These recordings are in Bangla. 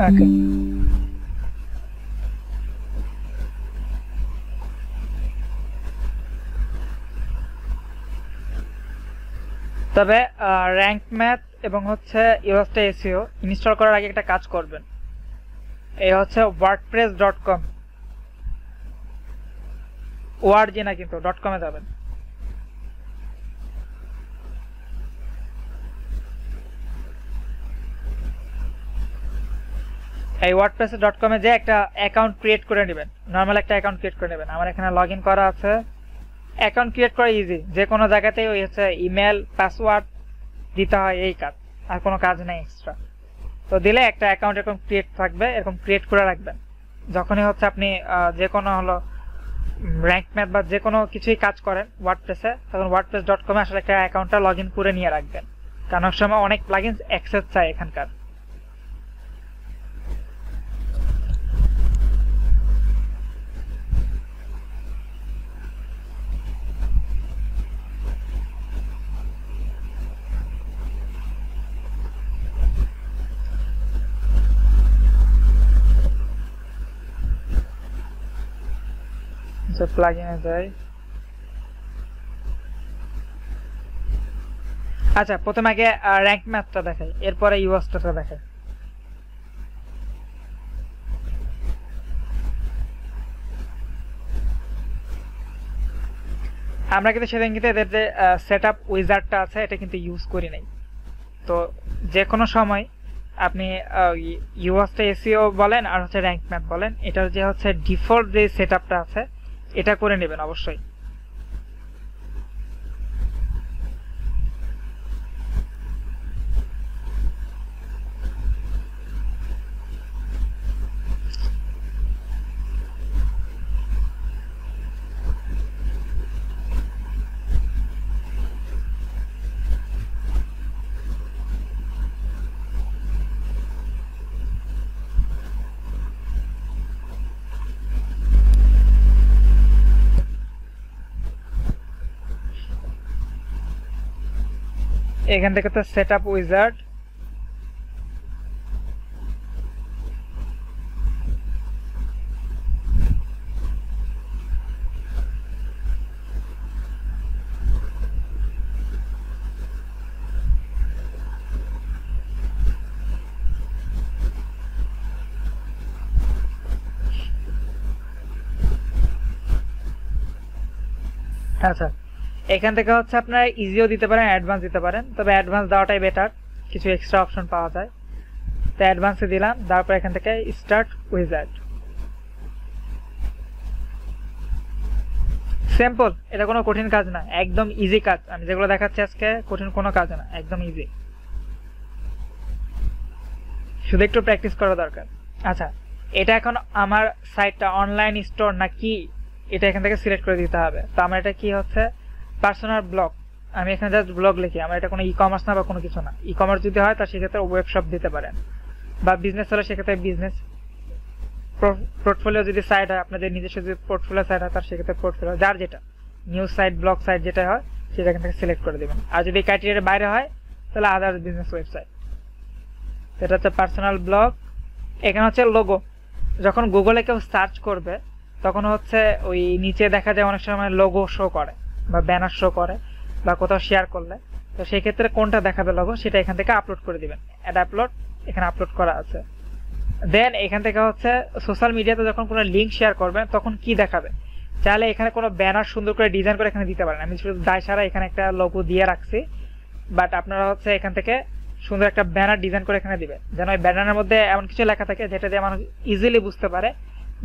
ওকে, তবে র্যাঙ্ক ম্যাথ এবং হচ্ছে ইউএসটা এসইও ইনস্টল করার আগে একটা কাজ করবেন। এই হচ্ছে wordpress.com, ওয়ার্ড না কিন্তু .com-এ যাবেন। এই wordpress.com-এ যে একটা অ্যাকাউন্ট ক্রিয়েট করে নেবেন, নর্মাল একটা অ্যাকাউন্ট ক্রিয়েট করে নেবেন। আমার এখানে লগ ইন করা আছে। অ্যাকাউন্ট ক্রিয়েট করা ইজি, যে কোনো জায়গাতেই ওই হচ্ছে ইমেল পাসওয়ার্ড দিতে হয়, এই কাজ, আর কোনো কাজ নেই এক্সট্রা। তো দিলে একটা অ্যাকাউন্ট এরকম ক্রিয়েট থাকবে, এরকম ক্রিয়েট করে রাখবেন। যখনই হচ্ছে আপনি যে কোনো হলো র্যাঙ্ক ম্যাথ বা যে কোনো কিছুই কাজ করেন ওয়ার্ডপ্রেসে, তখন wordpress.com-এ আসলে একটা অ্যাকাউন্টটা লগ ইন করে নিয়ে রাখবেন, কারণ অনেক সময় অনেক প্লাগইনস অ্যাক্সেস চায় এখানকার। প্লাগইনে যাই। আচ্ছা, প্রথমে আগে র্যাঙ্ক ম্যাথটা দেখাই, এরপরে ইউএসটা দেখাই। আমরা কিন্তু সেদিন কিন্তু এদের যে সেট আপ উইজার্ডটা আছে এটা কিন্তু ইউজ করি নাই। তো যে কোনো সময় আপনি ইউএসটা এসইও বলেন আর হচ্ছে র্যাঙ্ক ম্যাথ বলেন, এটার যে হচ্ছে ডিফল্ট যে সেট আপটা আছে এটা করে নেবেন অবশ্যই। এখান থেকে তো সেট আপ উইজার্ড, আচ্ছা এখান থেকে হচ্ছে আপনারা ইজিও দিতে পারেন, অ্যাডভান্স দিতে পারেন, তবে অ্যাডভান্স দেওয়াটাই বেটার, কিছু এক্সট্রা অপশন পাওয়া যায়। তো অ্যাডভান্সে দিলাম, তারপর এখান থেকে স্টার্ট উইজার্ড। সিম্পল, এটা কোনো কঠিন কাজ না, একদম ইজি কাজ। আমি যেগুলো দেখাচ্ছি আজকে কঠিন কোনো কাজ না, একদম ইজি, শুধু একটু প্র্যাকটিস করা দরকার। আচ্ছা, এটা এখন আমার সাইটটা অনলাইন স্টোর না কি, এটা এখান থেকে সিলেক্ট করে দিতে হবে। তো আমার এটা কি হচ্ছে পার্সোনাল ব্লগ, আমি এখানে জাস্ট ব্লগ লিখি, আমার এটা কোনো ই কমার্স না বা কোনো কিছু না। ই কমার্স যদি হয় তার সেক্ষেত্রে ওয়েবশপ দিতে পারেন, বা বিজনেস হলে সেক্ষেত্রে বিজনেস। পোর্টফোলিও যদি সাইট হয়, আপনাদের নিজস্ব যদি পোর্টফোলিও সাইট হয় তার সেক্ষেত্রে পোর্টফোলিও, যার যেটা নিউজ সাইট ব্লগ সাইট যেটা হয় সেটা এখান থেকে সিলেক্ট করে দেবেন। আর যদি ক্রাইটেরিয়ার বাইরে হয় তাহলে আদার্স বিজনেস ওয়েবসাইট। এটা হচ্ছে পার্সোনাল ব্লগ। এখানে হচ্ছে লোগো, যখন গুগলে কেউ সার্চ করবে তখন হচ্ছে ওই নিচে দেখা যায় অনেক সময় লোগো শো করে বা ব্যানার শো করে বা কোথাও শেয়ার করলে, তো সেই ক্ষেত্রে কোনটা দেখাবে লোগো সেটা এখান থেকে আপলোড করে দিবেন। অ্যাড আপলোড, এখানে আপলোড করা আছে। দেন এখান থেকে হচ্ছে সোশ্যাল মিডিয়াতে যখন কোনো লিঙ্ক শেয়ার করবেন তখন কি দেখাবে, চাইলে এখানে কোনো ব্যানার সুন্দর করে ডিজাইন করে এখানে দিতে পারেন। আমি শুধু দায় সারা এখানে একটা লোগো দিয়ে রাখছি, বাট আপনারা হচ্ছে এখান থেকে সুন্দর একটা ব্যানার ডিজাইন করে এখানে দিবেন, যেন ওই ব্যানারের মধ্যে এমন কিছু লেখা থাকে যেটা দিয়ে মানুষ ইজিলি বুঝতে পারে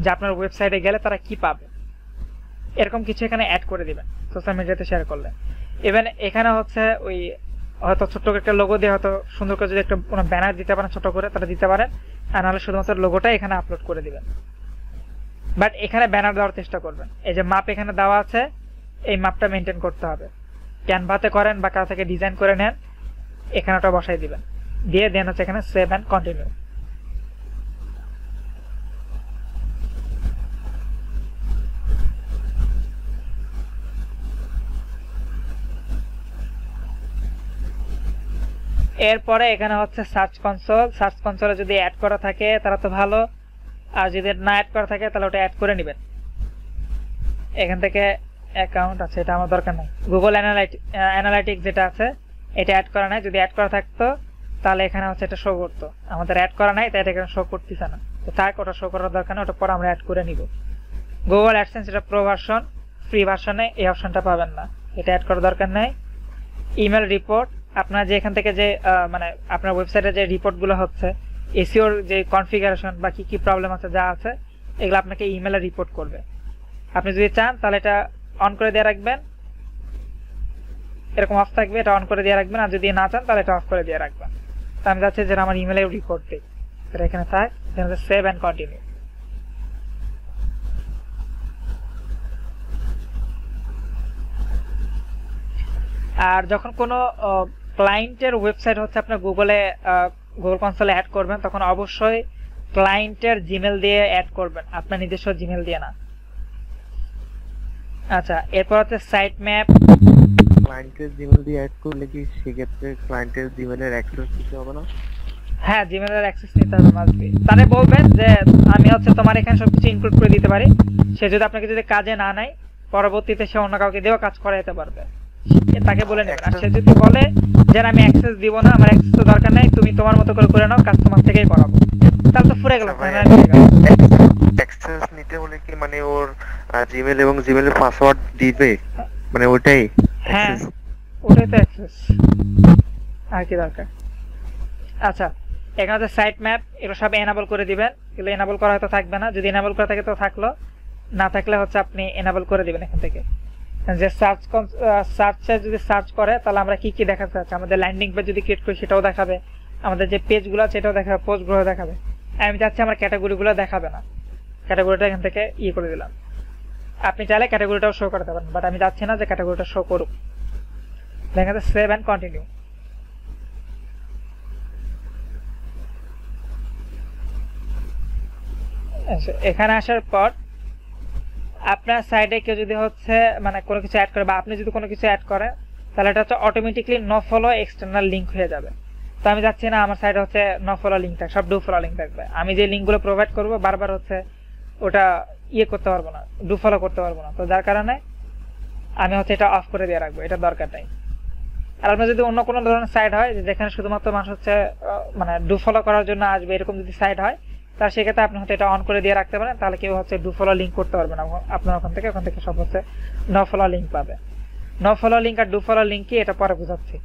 যে আপনার ওয়েবসাইটে গেলে তারা কি পাবে। এরকম কিছু এখানে অ্যাড করে দিবেন সোশ্যাল মিডিয়াতে শেয়ার করলে। ইভেন এখানে হচ্ছে ওই হয়তো ছোট্ট একটা লোগো দিয়ে হয়তো সুন্দর করে যদি একটা কোনো ব্যানার দিতে পারেন ছোট করে, তারা দিতে পারেন, আর নাহলে শুধুমাত্র লোগোটা এখানে আপলোড করে দিবেন। বাট এখানে ব্যানার দেওয়ার চেষ্টা করবেন। এই যে মাপ এখানে দেওয়া আছে, এই মাপটা মেনটেন করতে হবে। ক্যানভাতে করেন বা কারো থেকে ডিজাইন করে নেন, এখানে ওটা বসাই দিবেন, দিয়ে দেন হচ্ছে এখানে সেভ অ্যান্ড কন্টিনিউ। এরপরে এখানে হচ্ছে সার্চ কনসোলে যদি অ্যাড করা থাকে তাহলে তো ভালো, আর যদি না অ্যাড করা থাকে তাহলে ওটা অ্যাড করে নেবেন। এখান থেকে অ্যাকাউন্ট আছে, এটা আমার দরকার নেই। গুগল অ্যানালাইটিক্স যেটা আছে এটা অ্যাড করা নাই, যদি অ্যাড করা থাকতো তাহলে এখানে হচ্ছে এটা শো করতো। আমাদের অ্যাড করা নাই তাই এটা এখানে শো করতেছে না, তো থাক, ওটা শো করার দরকার নেই, ওটা পরে আমরা অ্যাড করে নিব। গুগল অ্যাডসেন্স এটা প্রো ভার্সন, ফ্রি ভার্সনে এই অপশনটা পাবেন না, এটা অ্যাড করার দরকার নেই। ইমেল রিপোর্ট, আপনার যে এখান থেকে যে মানে আপনার ওয়েবসাইটে যে রিপোর্টগুলো হচ্ছে, এসইওর যে কনফিগারেশন বা কি কি প্রবলেম আছে যা আছে এগুলো আপনাকে ইমেলে রিপোর্ট করবে। আপনি যদি চান তাহলে এটা অন করে দিয়ে রাখবেন, এরকম অফ থাকবে, এটা অন করে দিয়ে রাখবেন, আর যদি না চান তাহলে এটা অফ করে দিয়ে রাখবেন। তো আমি যাচ্ছি যে আমার ইমেলে রিপোর্ট দিই, এটা এখানে থাক, এখানে সেভ অ্যান্ড কন্টিনিউ। আর যখন কোনো ক্লায়েন্টের ওয়েবসাইট হচ্ছে আপনার গুগল কনসোলে অ্যাড করবেন, তখন অবশ্যই ক্লায়েন্টের জিমেল দিয়ে অ্যাড করবেন, আপনার নিজস্ব জিমেল দিয়ে না। আচ্ছা, এরপর হচ্ছে সাইট ম্যাপ। ক্লায়েন্টের জিমেল দিয়ে অ্যাড করলে কি সেক্ষেত্রে ক্লায়েন্টের জিমেলের অ্যাক্সেস দিতে হবে না? হ্যাঁ, জিমেলের অ্যাক্সেস নিতে হবে মাস্ট বি। তারে বলবেন যে আমি হচ্ছে তোমার এখানে সবকিছু ইনক্লুড করে দিতে পারি, সে যদি আপনাকে যদি কাজে না নেয় পরবর্তীতে সে অন্য কাউকে দিয়েও কাজ করাইতে পারবে, তাকে বলে নেবেন। আর সে যদি বলে যে আমি অ্যাক্সেস দিব না, আমার অ্যাক্সেস তো দরকার নেই, তুমি তোমার মতো করে নাও, কাজ তোমার থেকেই করাবো, তাহলে তো ফুরে গেল। অ্যাক্সেস নিতে হলে কি মানে ওর জিমেল এবং জিমেলের পাসওয়ার্ড দিবে, মানে ওটাই? হ্যাঁ, ওটাই তো অ্যাক্সেস, আর কি দরকার। আচ্ছা, এখানে সাইট ম্যাপ এগুলো সব এনাবল করে দিবেন, এগুলো এনাবল করা হয়তো থাকবে না, যদি এনাবল করা থাকে তো থাকলো, না থাকলে হচ্ছে আপনি এনাবল করে দিবেন। এখান থেকে যে সার্চে যদি সার্চ করে তাহলে আমরা কি কি দেখাতে চাচ্ছি, আমাদের ল্যান্ডিং পেজ যদি ক্রিয়েট করি সেটাও দেখাবে, আমাদের যে পেজগুলো আছে সেটাও দেখাবে, পোস্টগুলো দেখাবে। আমি চাচ্ছি আমার ক্যাটাগরিগুলো দেখাবে না, ক্যাটাগরিটা এখান থেকে ইয়ে করে দিলাম। আপনি চাইলে ক্যাটাগরিটাও শো করতে পারেন, বাট আমি চাচ্ছি না যে ক্যাটাগরিটা শো করুক। দেখা যাচ্ছে সেভ অ্যান্ড কন্টিনিউ। এখানে আসার পর আপনার সাইডে কেউ যদি হচ্ছে মানে কোনো কিছু অ্যাড করে, বা আপনি যদি কোনো কিছু অ্যাড করেন, তাহলে এটা হচ্ছে automatically no follow external link হয়ে যাবে। তো আমি যাচ্ছি না আমার সাইডে হচ্ছে নো ফলো লিঙ্ক থাকবে, সব ডু ফলো লিঙ্ক থাকবে। আমি যে লিঙ্কগুলো প্রোভাইড করবো বারবার হচ্ছে ওটা ইয়ে করতে পারবো না, ডু ফলো করতে পারবো না, তো যার কারণে আমি হচ্ছে এটা অফ করে দিয়ে রাখবো, এটা দরকার নেই। আর আপনার যদি অন্য কোনো ধরনের সাইট হয় যেখানে শুধুমাত্র মানুষ হচ্ছে মানে ডু ফলো করার জন্য আসবে, এরকম যদি সাইট হয় তার সেক্ষেত্রে আপনি হয়তো এটা অন করে দিয়ে রাখতে পারেন, তাহলে কেউ হচ্ছে ডু ফলো লিঙ্ক করতে পারবে না আপনার ওখান থেকে সব হচ্ছে নো ফলো লিঙ্ক পাবে। নো ফলো লিঙ্ক আর ডু ফলো লিঙ্ক কি এটা পরে বোঝাচ্ছি,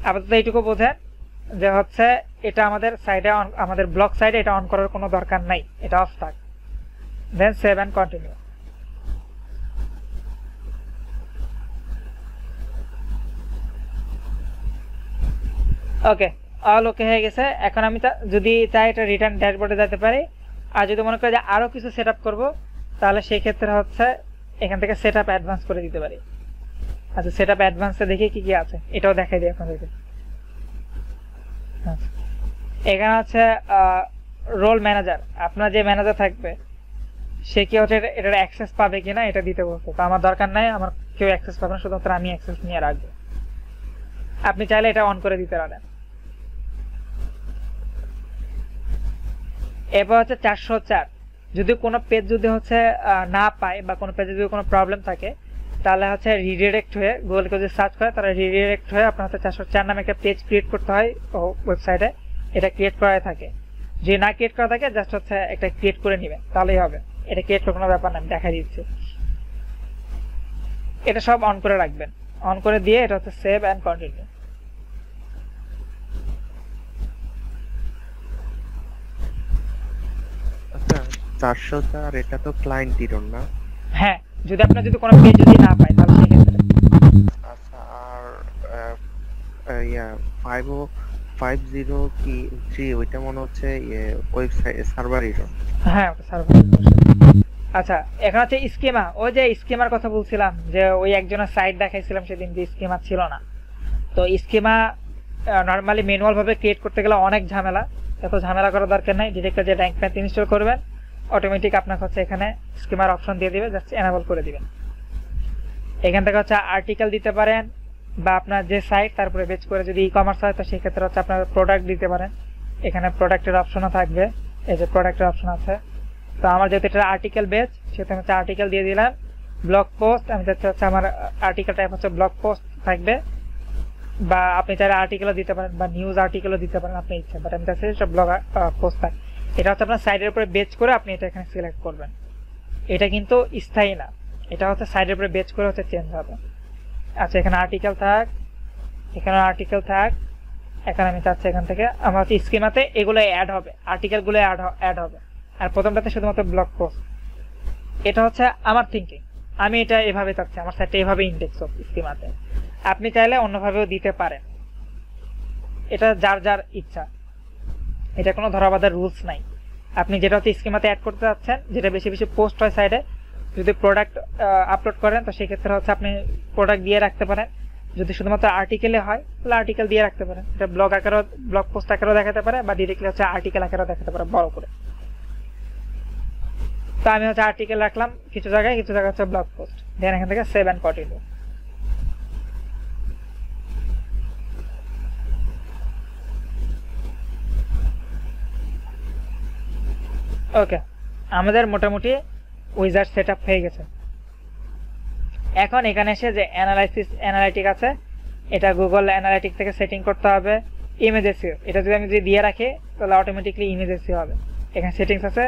আপাতত এইটুকু বোঝেন যে হচ্ছে এটা আমাদের সাইডে আমাদের ব্লগ সাইডে এটা অন করার কোনো দরকার নাই, এটা অফ থাক। Then save and continue. Okay, all okay হয়ে গেছে। এখন আমি যদি চাই এটা রিটার্ন ড্যাশবোর্ডে যেতে পারি, আর যদি মনে করি যে আরও কিছু সেট আপ করবো তাহলে সেই ক্ষেত্রে হচ্ছে এখান থেকে সেট আপ অ্যাডভান্স করে দিতে পারি। আচ্ছা, সেট আপ অ্যাডভান্সে দেখি কি কি আছে, এটাও দেখাই দিই আপনাদেরকে। আচ্ছা, এখানে হচ্ছে রোল ম্যানেজার, আপনার যে ম্যানেজার থাকবে সে কি হচ্ছে এটার অ্যাক্সেস পাবে কিনা এটা দিতে বলছে, তো আমার দরকার নাই, আমার কেউ অ্যাক্সেস পাবে না, শুধুমাত্র আমি অ্যাক্সেস নিয়ে রাখবো। আপনি চাইলে এটা অন করে দিতে পারেন। এবার হচ্ছে 404, যদি কোনো পেজ যদি হচ্ছে না পায় বা কোনো পেজে যদি কোনো প্রবলেম থাকে তাহলে হচ্ছে রিডিরেক্ট হয়ে গুগলকে যদি সার্চ করে তাহলে রিডিরেক্ট হয়ে আপনার হচ্ছে 404 নামে একটা পেজ ক্রিয়েট করতে হয় ওয়েবসাইটে, এটা ক্রিয়েট করাই থাকে। যদি না ক্রিয়েট করা থাকে জাস্ট হচ্ছে একটা ক্রিয়েট করে নেবেন তাহলেই হবে, এটা ক্রিয়েট করার কোনো ব্যাপার না, আমি দেখাই দিচ্ছি। এটা সব অন করে রাখবেন, অন করে দিয়ে এটা হচ্ছে সেভ অ্যান্ড কন্টিনিউ। আচ্ছা, 404 এটা তো ক্লায়েন্ট ইরর না? হ্যাঁ, যদি আপনার যদি কোনো পেজ যদি না পায় তাহলে সেক্ষেত্রে। আচ্ছা, আর ইয়া 5053 ওইটা মনে হচ্ছে ওয়েবসাইট সার্ভার ইরর। হ্যাঁ, ওটা সার্ভার। আচ্ছা, এখন হচ্ছে স্কিমা, ওই যে স্কিমার কথা বলছিলাম যে ওই একজনের সাইট দেখাইছিলাম সেদিন যে স্কিমা ছিল না, তো স্কিমা নর্মালি ম্যানুয়াল ভাবে ক্রিয়েট করতে গেলে অনেক ঝামেলা, এত ঝামেলা করার দরকার নাই। ডিরেক্ট যে র্যাঙ্ক ম্যাথ ইনস্টল করবেন অটোমেটিক আপনাকে হচ্ছে এখানে স্কিমার অপশন দিয়ে দিবে, জাস্ট এনাবল করে দিবেন। এখান থেকে হচ্ছে আর্টিকেল দিতে পারেন, বা আপনার যে সাইট তারপরে বেচ করে যদি ই কমার্স হয় তো সেক্ষেত্রে হচ্ছে আপনার প্রোডাক্ট দিতে পারেন। এখানে প্রোডাক্টের অপশনও থাকবে, এই যে প্রোডাক্টের অপশন আছে। তো আমার যেহেতু এটা আর্টিকেল বেচ সেহেতু আমি হচ্ছে আর্টিকেল দিয়ে দিলাম। ব্লগ পোস্ট আমি যাচ্ছি হচ্ছে আমার আর্টিকেল টাইপ হচ্ছে ব্লগ পোস্ট থাকবে, বা আপনি চাইলে আর্টিকেলও দিতে পারেন বা নিউজ আর্টিকেলও দিতে পারেন আপনি ইচ্ছা, বাট আমি চাচ্ছি এটা ব্লগ পোস্ট থাক। এটা হচ্ছে আপনার সাইডের উপরে বেচ করে আপনি এটা এখানে সিলেক্ট করবেন। এটা কিন্তু স্থায়ী না, এটা হচ্ছে সাইডের উপরে বেচ করে হচ্ছে চেঞ্জ হবে। আচ্ছা এখানে আর্টিকেল থাক, এখানে আর্টিকেল থাক। এখন আমি চাচ্ছি এখান থেকে আমার হচ্ছে স্কিমাতে এগুলো অ্যাড হবে, আর্টিকেলগুলো অ্যাড হবে। আর প্রথমটাতে শুধুমাত্র ব্লগ পোস্ট। এটা হচ্ছে আমার থিঙ্কিং, আমি এটা এভাবে চাচ্ছি, আমার সাইটটা এভাবে ইন্ডেক্স হোক স্কিমাতে। আপনি চাইলে অন্যভাবেও দিতে পারেন, এটা যার যার ইচ্ছা, এটা কোনো ধরাবাঁধার রুলস নাই। আপনি যেটা হচ্ছে স্কিমাতে অ্যাড করতে চাচ্ছেন, যেটা বেশি বেশি পোস্ট হয় সাইডে, যদি প্রোডাক্ট আপলোড করেন তো সেক্ষেত্রে হচ্ছে আপনি প্রোডাক্ট দিয়ে রাখতে পারেন। যদি শুধুমাত্র আর্টিকেলে হয় তাহলে আর্টিকেল দিয়ে রাখতে পারেন, এটা ব্লগ আকারেও ব্লগ পোস্ট আকারেও দেখাতে পারে, বা ডিরেক্টলি হচ্ছে আর্টিকেল আকারেও দেখাতে পারে বড় করে। তো আমি হচ্ছে আর্টিকেল রাখলাম কিছু জায়গায়, কিছু জায়গায় হচ্ছে ব্লগ পোস্ট, দেন এখান থেকে সেভ অ্যান্ড কন্টিনিউ। ওকে, আমাদের মোটামুটি উইজার্ড সেটআপ হয়ে গেছে। এখন এখানে এসে যে অ্যানালাইটিক আছে, এটা গুগল অ্যানালাইটিক থেকে সেটিং করতে হবে। ইমেজ এসইও, এটা যদি আমি দিয়ে রাখি তাহলে অটোমেটিকলি ইমেজ এসইও হবে। এখানে সেটিংস আছে,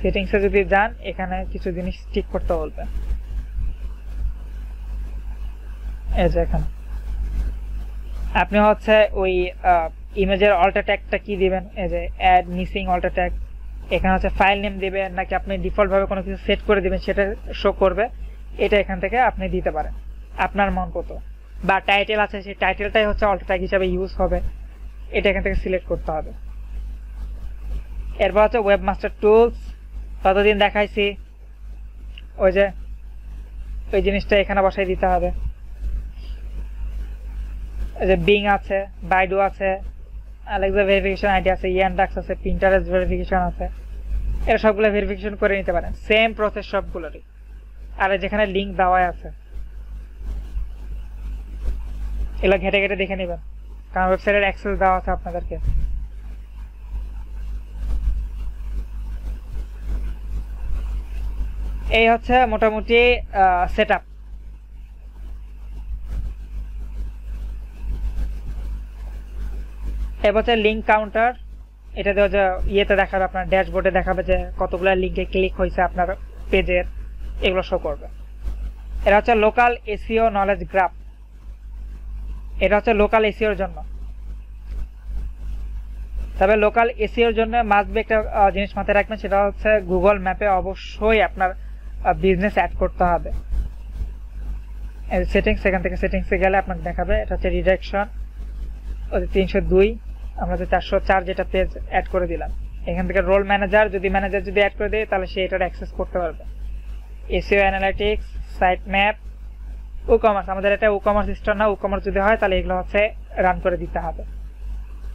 সেটিংসে যদি যান এখানে কিছু জিনিস ঠিক করতে বলবে। এই যে এখানে আপনি হচ্ছে ওই ইমেজের অল্টার ট্যাগটা কি দিবেন, এই যে অ্যাড মিসিং অল্টার ট্যাগ। এখানে হচ্ছে ফাইল নেম দিবেন নাকি আপনি ডিফল্ট ভাবে কোনো কিছু সেট করে দিবেন সেটা শো করবে, এটা এখান থেকে আপনি দিতে পারেন আপনার মন মতো। বা টাইটেল আছে, সেই টাইটেলটাই হচ্ছে অল্টার ট্যাগ হিসাবে ইউজ হবে, এটা এখান থেকে সিলেক্ট করতে হবে। এরপর হচ্ছে ওয়েবমাস্টার টুলস, ততদিন দেখাইছি ওই যে ওই জিনিসটা এখানে বসাই দিতে হবে। এই যে বিং আছে, বাইডু আছে, অ্যালেক্সা ভেরিফিকেশন আইডি আছে, ইয়ানডাক্স আছে, পিন্টারেস্ট ভেরিফিকেশন আছে, এরা সবগুলো ভেরিফিকেশন করে নিতে পারেন, সেম প্রসেস সবগুলোরই। আর যেখানে লিঙ্ক দেওয়াই আছে এগুলো ঘেটে ঘেটে দেখে নেবেন, কারণ ওয়েবসাইটের অ্যাক্সেস দেওয়া আছে আপনাদেরকে। এই হচ্ছে মোটামুটি সেটআপ। এবার হচ্ছে লিঙ্ক কাউন্টার, এটা দেওয়া যে ইয়েতে দেখাবে, আপনার ড্যাশবোর্ডে দেখাবে যে কতগুলো লিঙ্কে ক্লিক হয়েছে আপনার পেজের, এগুলো শো করবে। এটা হচ্ছে লোকাল এসইও নলেজ গ্রাফ, এটা হচ্ছে লোকাল এসইওর জন্য। তবে লোকাল এসইওর জন্য মাস্ট বি একটা জিনিস মাথায় রাখবেন, সেটা হচ্ছে গুগল ম্যাপে অবশ্যই আপনার বিজনেস অ্যাড করতে হবে। সেটিংস, সেখান থেকে সেটিংসে গেলে আপনাকে দেখাবে, এটা হচ্ছে রিডাইরেকশন, ওই 302 আমরা যে 404 যেটা পেজ অ্যাড করে দিলাম, এখান থেকে রোল ম্যানেজার যদি অ্যাড করে দেয় তাহলে সে এটা অ্যাক্সেস করতে পারবে। SEO analytics, site map, e-commerce, আমাদের এটা ই-কমার্স স্টোর না, ই-কমার্স যদি হয় তাহলে এগুলো হচ্ছে রান করে দিতে হবে,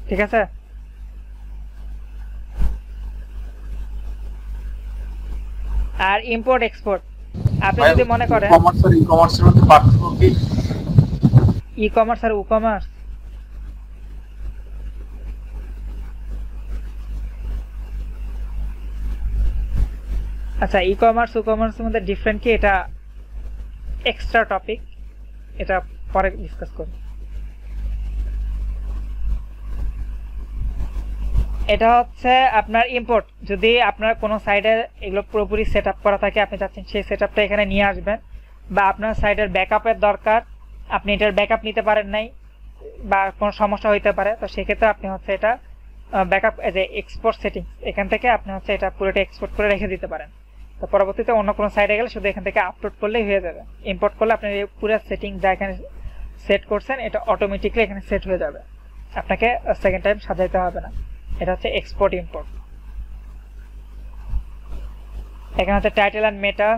ঠিক আছে। আর ইম্পোর্ট এক্সপোর্ট আপনি যদি মনে করেন ই-কমার্সের মধ্যে পার্থক্য কি? ই-কমার্স আর ই-কমার্স, আচ্ছা ই-কমার্স ই-কমার্সের মধ্যে ডিফারেন্ট কি, এটা এক্সট্রা টপিক, এটা পরে ডিসকাস করি। এটা হচ্ছে আপনার ইম্পোর্ট, যদি আপনার কোনো সাইডে এগুলো পুরোপুরি সেট আপ করা থাকে, আপনি চাচ্ছেন সেই সেট আপটা এখানে নিয়ে আসবেন, বা আপনার সাইডের ব্যাকআপের দরকার, আপনি এটার ব্যাকআপ নিতে পারেন নাই বা কোনো সমস্যা হইতে পারে, তো সেক্ষেত্রে আপনি হচ্ছে এটা backup as a export settings, এখান থেকে আপনি হচ্ছে এটা পুরোটা এক্সপোর্ট করে রেখে দিতে পারেন। তো পরবর্তীতে অন্য কোনো সাইডে গেলে শুধু এখান থেকে আপলোড করলেই হয়ে যাবে। ইম্পোর্ট করলে আপনি পুরো সেটিং যা এখানে সেট করছেন এটা অটোমেটিকলি এখানে সেট হয়ে যাবে, আপনাকে সেকেন্ড টাইম সাজাইতে হবে না। এটা হচ্ছে এক্সপোর্ট ইম্পোর্ট। এখানে হচ্ছে টাইটেল এন্ড মেটা,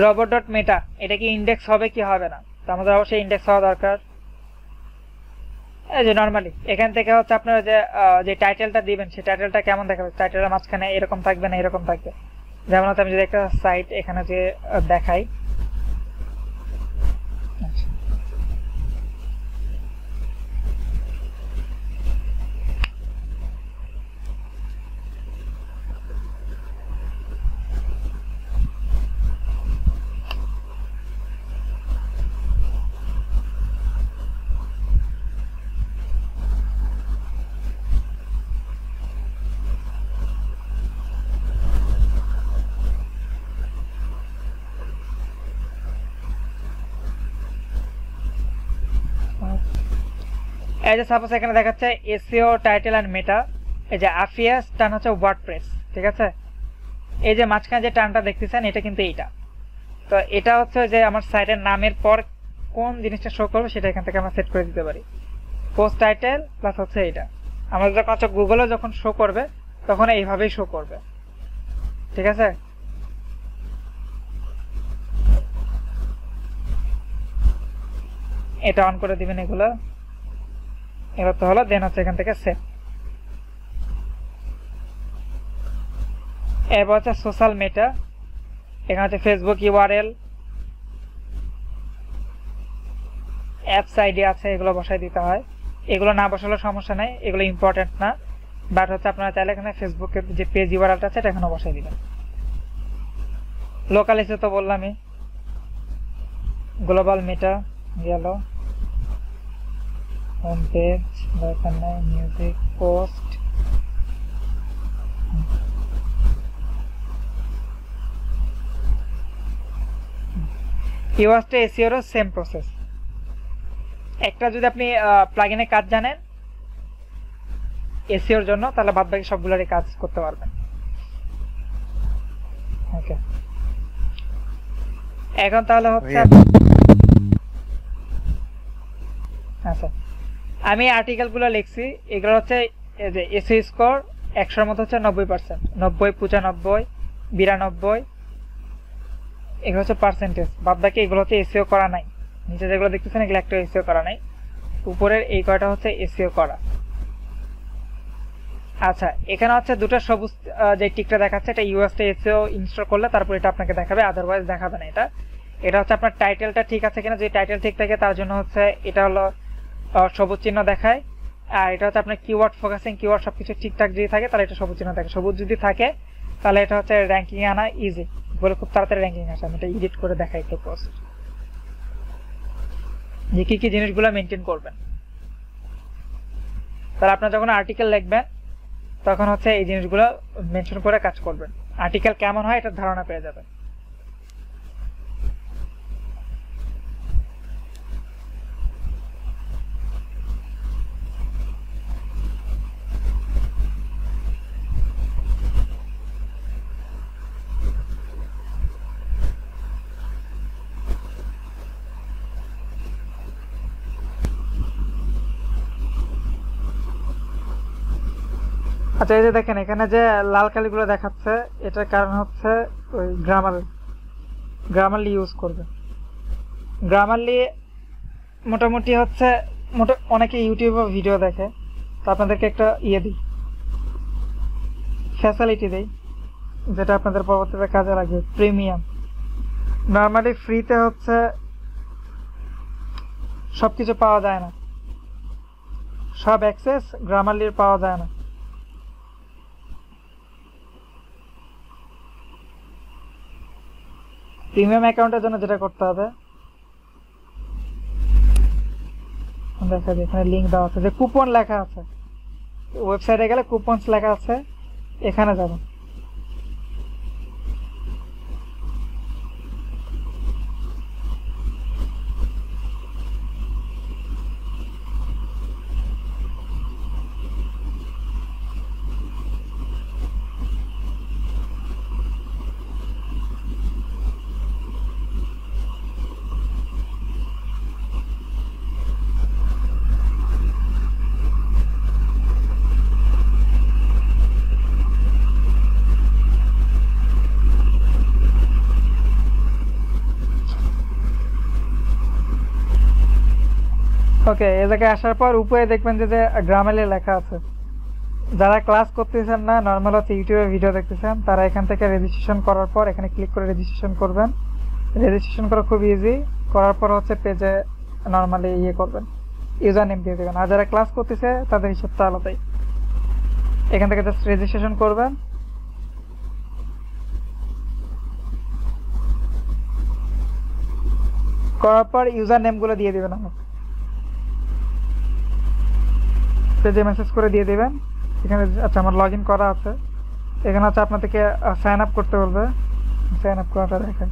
robot.meta, এটা কি ইন্ডেক্স হবে কি হবে না, তো আমাদের অবশ্যই ইন্ডেক্স হওয়া দরকার। এই যে নরমালি এখান থেকে হচ্ছে আপনারা যে টাইটেলটা দিবেন সেই টাইটেলটা কেমন দেখাবে, টাইটেলের মাঝখানে এরকম থাকবে না এরকম থাকবে। যেমন হচ্ছে আমি যদি একটা সাইট এখানে যে দেখাই, এই যে সাপোজ এখানে দেখাচ্ছে এসইও টাইটেল এন্ড মেটা, এই যে আফিয়াস টান হচ্ছে ওয়ার্ডপ্রেস, ঠিক আছে। এই যে মাঝখানে যে টানটা দেখতেছেন এটা কিন্তু এইটা, তো এটা হচ্ছে যে আমার সাইটের নামের পর কোন জিনিসটা শো করবে সেটা এখান থেকে আমরা সেট করে দিতে পারি। পোস্ট টাইটেল প্লাস হচ্ছে এইটা আমাদের যখন হচ্ছে গুগলে যখন শো করবে তখন এইভাবেই শো করবে, ঠিক আছে। এটা অন করে দিবেন, এগুলো এবার তো হলো, দেন হচ্ছে এখান থেকে সেভ। এবার হচ্ছে সোশ্যাল মেটা, এখানে হচ্ছে ফেসবুক ইউআরএল, অ্যাপস আইডি আছে, এগুলো বসাই দিতে হয়। এগুলো না বসালে সমস্যা নাই, এগুলো ইম্পর্টেন্ট না, বাট হচ্ছে আপনারা চাইলে এখানে ফেসবুকের যে পেজ ইউআরএলটা আছে এটা এখানে বসাই দিবেন। লোকাল এসে তো বললামই, গ্লোবাল মেটা গেল, হোম পেজ, দরকার নাই, মিউজিক, পোস্ট, কিওয়ার্ডটা এসইওরও সেম প্রসেস। একটা যদি আপনি প্লাগইনে কাজ জানেন এসইওর জন্য, তাহলে বাদবাকি সবগুলোরই কাজ করতে পারবেন। ওকে, এখন তাহলে হচ্ছে আচ্ছা, আমি আর্টিকেলগুলো লিখছি, এগুলো হচ্ছে এই যে এসইও স্কোর 100-এর মধ্যে হচ্ছে 90%, 90, 95, 92, এগুলো হচ্ছে পার্সেন্টেজ। বাদ বাকি এগুলো হচ্ছে এসইও করা নাই, নিচে যেগুলো দেখতেছেন এগুলো একটা এসইও করা নাই, উপরের এই কয়টা হচ্ছে এসইও করা। আচ্ছা, এখানে হচ্ছে দুটো সবুজ যে টিকটা দেখাচ্ছে, এটা ইউএসটা এসইও ইনস্টল করলে তারপর এটা আপনাকে দেখাবে, আদারওয়াইজ দেখাবে না। এটা হচ্ছে আপনার টাইটেলটা ঠিক আছে কিনা, যদি টাইটেল ঠিক থাকে তার জন্য হচ্ছে এটা হলো সবুজ চিহ্ন দেখায়, আর এটা হচ্ছে আপনার কিওয়ার্ড ফোকাসিং, কিওয়ার্ড সবকিছু ঠিকঠাক যদি থাকে তাহলে এটা সবুজ চিহ্ন থাকে। সবুজ যদি থাকে তাহলে এটা হচ্ছে র্যাঙ্কিং আনা ইজি, বলে খুব তাড়াতাড়ি র্যাঙ্কিং আসে। আমি এটা এডিট করে দেখাই একটু পোস্ট, যে কি কি জিনিসগুলো মেনটেন করবেন। তাহলে আপনার যখন আর্টিকেল লিখবেন তখন হচ্ছে এই জিনিসগুলো মেনশন করে কাজ করবেন, আর্টিকেল কেমন হয় এটার ধারণা পেয়ে যাবেন। আচ্ছা, এই যে দেখেন এখানে যে লাল কালিগুলো দেখাচ্ছে, এটার কারণ হচ্ছে ওই গ্রামারলি ইউজ করবে। গ্রামারলি মোটামুটি হচ্ছে অনেকে ইউটিউবে ভিডিও দেখে, তো আপনাদেরকে একটা দিই, ফ্যাসিলিটি দেই, যেটা আপনাদের পরবর্তীতে কাজে লাগবে। প্রিমিয়াম, নর্মালি ফ্রিতে হচ্ছে সবকিছু পাওয়া যায় না, সব অ্যাক্সেস গ্রামারলির পাওয়া যায় না। প্রিমিয়াম অ্যাকাউন্টের জন্য যেটা করতে হবে, দেখা যায় এখানে লিঙ্ক দেওয়া আছে, যে কুপন লেখা আছে, ওয়েবসাইটে গেলে কুপনস লেখা আছে, এখানে যাবেন। ওকে, এই জায়গায় আসার পর উপরে দেখবেন যে গ্রামালি লেখা আছে। যারা ক্লাস করতেছেন না, নর্মাল হচ্ছে ইউটিউবে ভিডিও দেখতেছেন, তারা এখান থেকে রেজিস্ট্রেশন করার পর এখানে ক্লিক করে রেজিস্ট্রেশন করবেন। রেজিস্ট্রেশন করা খুব ইজি। করার পর হচ্ছে পেজে নর্মালি ইয়ে করবেন, ইউজার নেম দিয়ে দেবেন। আর যারা ক্লাস করতেছে তাদের হিসাবটা আলাদাই। এখান থেকে জাস্ট রেজিস্ট্রেশন করবেন। করার পর ইউজার নেমগুলো দিয়ে দেবেন। আমার পেজে মেসেজ করে দিয়ে দেবেন। এখানে আচ্ছা আমার লগ ইন করা আছে। এখানে হচ্ছে আপনাদেরকে সাইন আপ করতে বলবে। সাইন আপ করাটা দেখেন,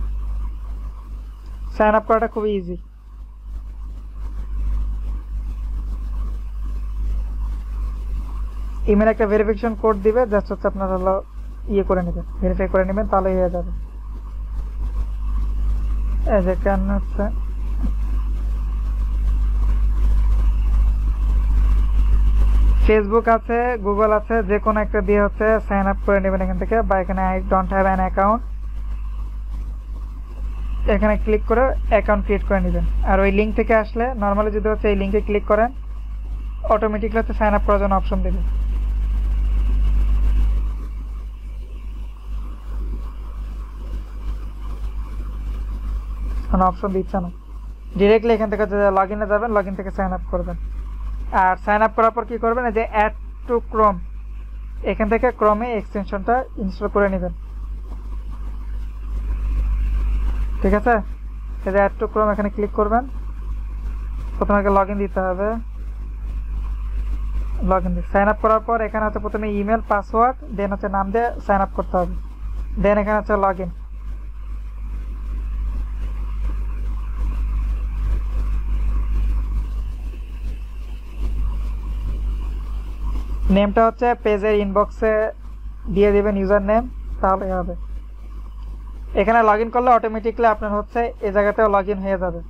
সাইন আপ করাটা খুবই ইজি। ইমেল একটা ভেরিফিকেশন কোড দিবে, জাস্ট হচ্ছে আপনারা হলো ইয়ে করে নেবেন, ভেরিফাই করে নেবেন, তাহলে হয়ে যাবে। এই যে কেন হচ্ছে ফেসবুক আছে, গুগল আছে, যে কোনো একটা দিয়ে হচ্ছে সাইন আপ করে নেবেন এখান থেকে। বা এখানে I don't have an account, এখানে ক্লিক করে অ্যাকাউন্ট ক্রিয়েট করে নেবেন। আর ওই লিঙ্ক থেকে আসলে নর্মালি যদি হচ্ছে এই লিঙ্কে ক্লিক করেন, অটোমেটিকলি হচ্ছে সাইন আপ করার জন্য অপশন দেবে। কোনো অপশন দিচ্ছে না, ডিরেক্টলি এখান থেকে লগ ইনে যাবেন, লগ ইন থেকে সাইন আপ করবেন। আর সাইন আপ করার পর কি করবেন, এই যে অ্যাড টু ক্রোম, এখান থেকে ক্রোমে এক্সটেনশনটা ইনস্টল করে নেবেন। ঠিক আছে, এই যে অ্যাড টু ক্রোম, এখানে ক্লিক করবেন। প্রথমে লগ ইন দিতে হবে। লগ ইন সাইন আপ করার পর এখানে হচ্ছে প্রথমে ইমেল, পাসওয়ার্ড, দেন হচ্ছে নাম দিয়ে সাইন আপ করতে হবে। দেন এখানে হচ্ছে লগ ইন। নেমটা হচ্ছে পেজের ইনবক্সে দিয়ে দিবেন, ইউজার নেম, তাহলে হবে। এখানে লগ ইন করলে অটোমেটিকলি আপনার হচ্ছে এই জায়গাতেও লগ ইন হয়ে যাবে।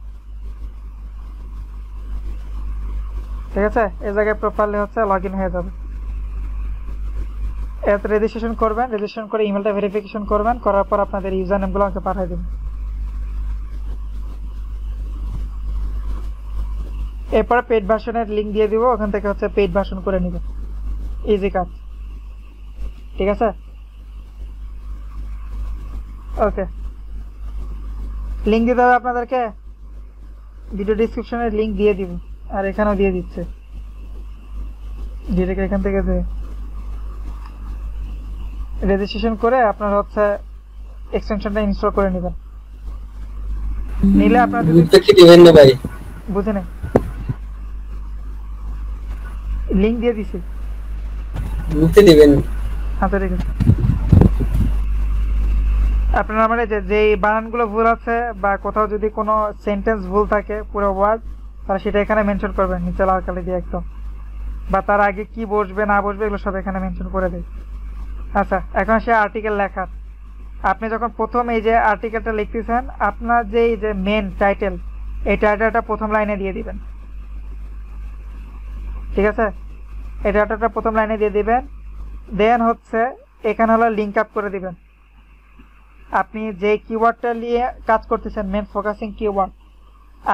ঠিক আছে, এই জায়গায় প্রপারলি হচ্ছে লগ ইন হয়ে যাবে। এত রেজিস্ট্রেশন করবেন, রেজিস্ট্রেশন করে ইমেলটা ভেরিফিকেশন করবেন, করার পর আপনাদের ইউজার নেমগুলো আমাকে পাঠিয়ে দেবেন। এরপর পেইড ভার্সনের লিঙ্ক দিয়ে দিব, ওখান থেকে হচ্ছে পেইড ভার্সন করে নেবেন। ইজি কাজ। ঠিক আছে, ওকে। লিঙ্ক দিতে হবে আপনাদেরকে, ভিডিও ডিসক্রিপশনে লিঙ্ক দিয়ে দিব, আর এখানেও দিয়ে দিচ্ছে। ডিরেক্ট এখান থেকে রেজিস্ট্রেশন করে আপনার হচ্ছে এক্সটেনশনটা ইনস্টল করে নেবেন। নিলে আপনার বুঝে নেই, লিঙ্ক দিয়ে দিছি, বুঝতে দিবেন। আচ্ছা ঠিক আছে। আপনার মানে যে বানানগুলো ভুল আছে বা কোথাও যদি কোনো সেন্টেন্স ভুল থাকে পুরো ওয়ার্ড, তাহলে সেটা এখানে মেনশন করবেন নিচে লাল কালি দিয়ে একদম, বা তার আগে কি বসবে না বসবে এগুলো সব এখানে মেনশন করে দেয়। আচ্ছা, এখন সে আর্টিকেল লেখার, আপনি যখন প্রথম এই যে আর্টিকেলটা লিখতেছেন, আপনার যে মেন টাইটেল, এই টাইটেলটা প্রথম লাইনে দিয়ে দিবেন। ঠিক আছে, এই টাইটেলটা প্রথম লাইনে দিয়ে দিবেন। দেন হচ্ছে এখানে হলো লিঙ্ক আপ করে দিবেন। আপনি যে কিওয়ার্ডটা নিয়ে কাজ করতেছেন, মেন ফোকাসিং কিওয়ার্ড,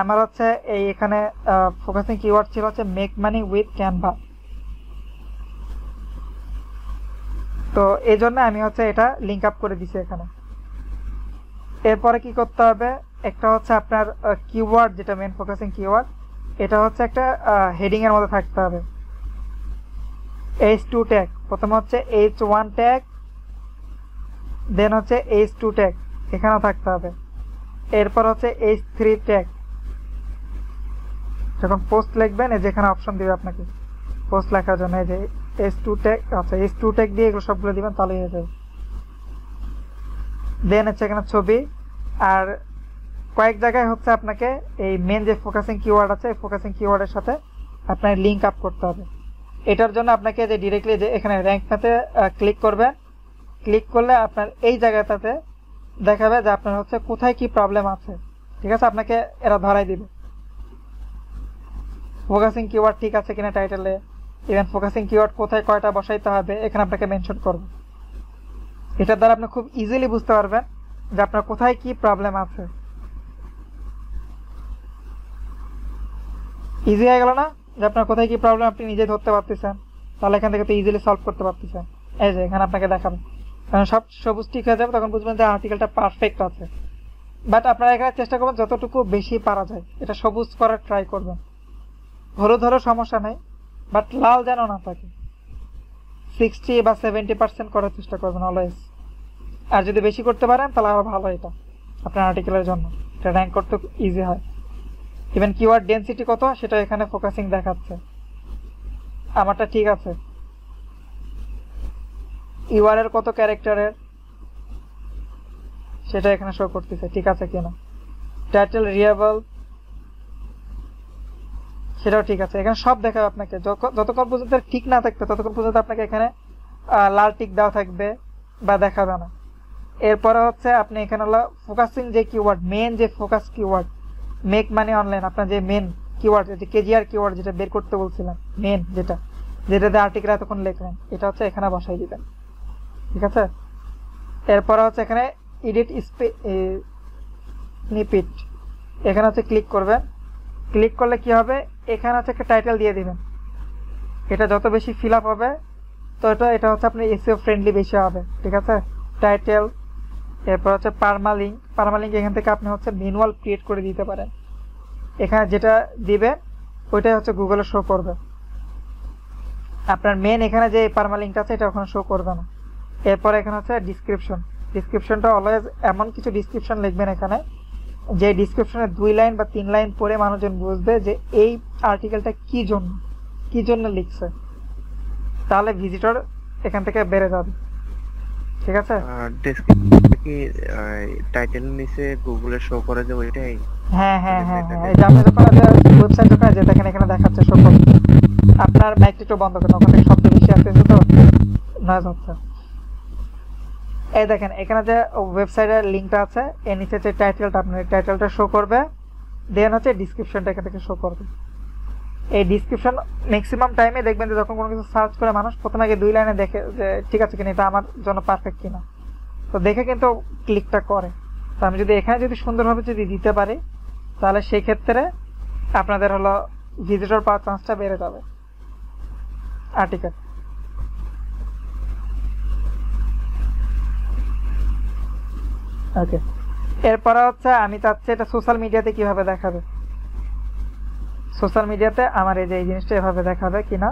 আমার হচ্ছে এই এখানে ফোকাসিং কিওয়ার্ড ছিল হচ্ছে মেক মানি উইথ ক্যানভা। তো এই জন্য আমি হচ্ছে এটা লিঙ্ক আপ করে দিছি এখানে। এরপরে কি করতে হবে, একটা হচ্ছে আপনার কিওয়ার্ড, যেটা মেন ফোকাসিং কিওয়ার্ড, এটা হচ্ছে একটা হেডিং এর মধ্যে থাকতে হবে। H2 ট্যাগ, প্রথমে হচ্ছে H1 ট্যাগ, দেন হচ্ছে H2 ট্যাগ এখানেও থাকতে হবে। এরপর হচ্ছে H3 ট্যাগ। যখন পোস্ট লিখবেন, এই যেখানে অপশন দিবে আপনাকে পোস্ট লেখার জন্য, এই যে H2 ট্যাগ, আচ্ছা H2 ট্যাগ দিয়ে এগুলো সবগুলো দিবেন, তাহলে হয়ে যাবে। দেন হচ্ছে এখানে ছবি, আর কয়েক জায়গায় হচ্ছে আপনাকে এই মেন যে ফোকাসিং কিওয়ার্ড আছে, এই ফোকাসিং কিওয়ার্ডের সাথে আপনার লিঙ্ক আপ করতে হবে। এটার জন্য আপনাকে যে ডিরেক্টলি যে এখানে র্যাঙ্ক ম্যাথে ক্লিক করবেন, ক্লিক করলে আপনার এই জায়গাটাতে দেখাবে যে আপনার হচ্ছে কোথায় কি প্রবলেম আছে। ঠিক আছে, আপনাকে এরা ধরাই দিবে ফোকাসিং কিওয়ার্ড ঠিক আছে কিনা টাইটেলে, ইভেন ফোকাসিং কিওয়ার্ড কোথায় কয়টা বসাইতে হবে এখানে আপনাকে মেনশন করবে। এটার দ্বারা আপনি খুব ইজিলি বুঝতে পারবেন যে আপনার কোথায় কি প্রবলেম আছে। ইজি হয়ে গেল না, যে আপনার কোথায় কি প্রবলেম আপনি নিজে ধরতে পারতেছেন, তাহলে এখান থেকে তো ইজিলি সলভ করতে পারতেছেন। এই যে এখানে আপনাকে দেখাবে, কারণ সব সবুজ ঠিক হয়ে যাবে, তখন বুঝবেন যে আর্টিকেলটা পারফেক্ট আছে। বাট আপনারা এখানে চেষ্টা করবেন যতটুকু বেশি পারা যায় এটা সবুজ করার ট্রাই করবেন। হলুদ হলেও সমস্যা নেই, বাট লাল যেন না থাকে। 60 বা 70% করার চেষ্টা করবেন অলওয়েজ। আর যদি বেশি করতে পারেন তাহলে আরো ভালো, এটা আপনার আর্টিকেলের জন্য এটা র্যাঙ্ক করতে ইজি হয়। ইভেন কিওয়ার্ড ডেনসিটি কত সেটা এখানে ফোকাসিং দেখাচ্ছে, আমারটা ঠিক আছে। ইউআরএল কত ক্যারেক্টারের সেটা এখানে শো করতেছে, ঠিক আছে কিনা। টাইটেল রিয়েবল সেটাও ঠিক আছে, এখানে সব দেখাবে আপনাকে। যতক্ষণ পর্যন্ত ঠিক না থাকবে ততক্ষণ পর্যন্ত আপনাকে এখানে লাল টিক দেওয়া থাকবে বা দেখাবে না। এরপরে হচ্ছে আপনি এখানে হলো ফোকাসিং যে কিওয়ার্ড, মেন যে focus keyword, make money online, আপনার যে মেন কিওয়ার্ড, যে কেজিআর কিওয়ার্ড যেটা বের করতে বলছিলাম, মেন যেটাতে আর্টিকেল এতক্ষণ লিখলেন, এটা হচ্ছে এখানে বসাই দিবেন, ঠিক আছে। এরপরে হচ্ছে এখানে এডিট স্নিপেট, এখানে হচ্ছে ক্লিক করবেন। ক্লিক করলে কি হবে, এখানে হচ্ছে একটা টাইটেল দিয়ে দিবেন। এটা যত বেশি ফিল আপ হবে তো এটা হচ্ছে আপনার এসইও ফ্রেন্ডলি বেশি হবে, ঠিক আছে। টাইটেল, এরপর হচ্ছে পারমালিঙ্ক এখান থেকে আপনি হচ্ছে ম্যানুয়াল ক্রিয়েট করে দিতে পারেন। এখানে যেটা দিবেন ওইটাই হচ্ছে গুগলে শো করবে। আপনার মেন এখানে যে পারমালিঙ্কটা আছে এটা ওখানে শো করবে না। এরপর এখানে হচ্ছে ডিসক্রিপশনটা অলওয়েজ এমন কিছু ডিসক্রিপশন লিখবেন এখানে যে ডিসক্রিপশনে 2 লাইন বা 3 লাইন পড়ে মানুষজন বুঝবে যে এই আর্টিকেলটা কি জন্য লিখছে, তাহলে ভিজিটর এখান থেকে বেড়ে যাবে, ঠিক আছে। ডেসক্রিপশনে কি টাইটেলের নিচে গুগলে শো করে যে ওইটাই? হ্যাঁ, এই যে আপনি যখন ওয়েবসাইট যখন যে দেখেন এখানে দেখাচ্ছে শো করবে। আপনার মাইকটা একটু বন্ধ করুন, ওখান থেকে শব্দ বেশি আসতেছে তো নয়েজ হচ্ছে। এই দেখেন এখানে যে ওয়েবসাইটের লিংকটা আছে, এর নিচে যে টাইটেলটা, আপনার টাইটেলটা শো করবে, দেন হচ্ছে ডিসক্রিপশনটা এখান থেকে শো করবে। এই ডিসক্রিপশন ম্যাক্সিমাম টাইমে দেখবেন যে যখন কোনো কিছু সার্চ করে মানুষ প্রথমে আগে 2 লাইনে দেখে যে ঠিক আছে কিনা, এটা আমার জন্য পারফেক্ট কিনা, তো দেখে কিন্তু ক্লিকটা করে। তো আমি যদি এখানে যদি সুন্দরভাবে যদি দিতে পারি তাহলে সেই ক্ষেত্রে আপনাদের হলো ভিজিটর পাওয়ার চান্সটা বেড়ে যাবে আর্টিকেল। ওকে, এরপরে হচ্ছে আমি চাচ্ছি এটা সোশ্যাল মিডিয়াতে কিভাবে দেখাবে। সোশ্যাল মিডিয়াতে আমার এই যে এই জিনিসটা এভাবে দেখাবে কিনা,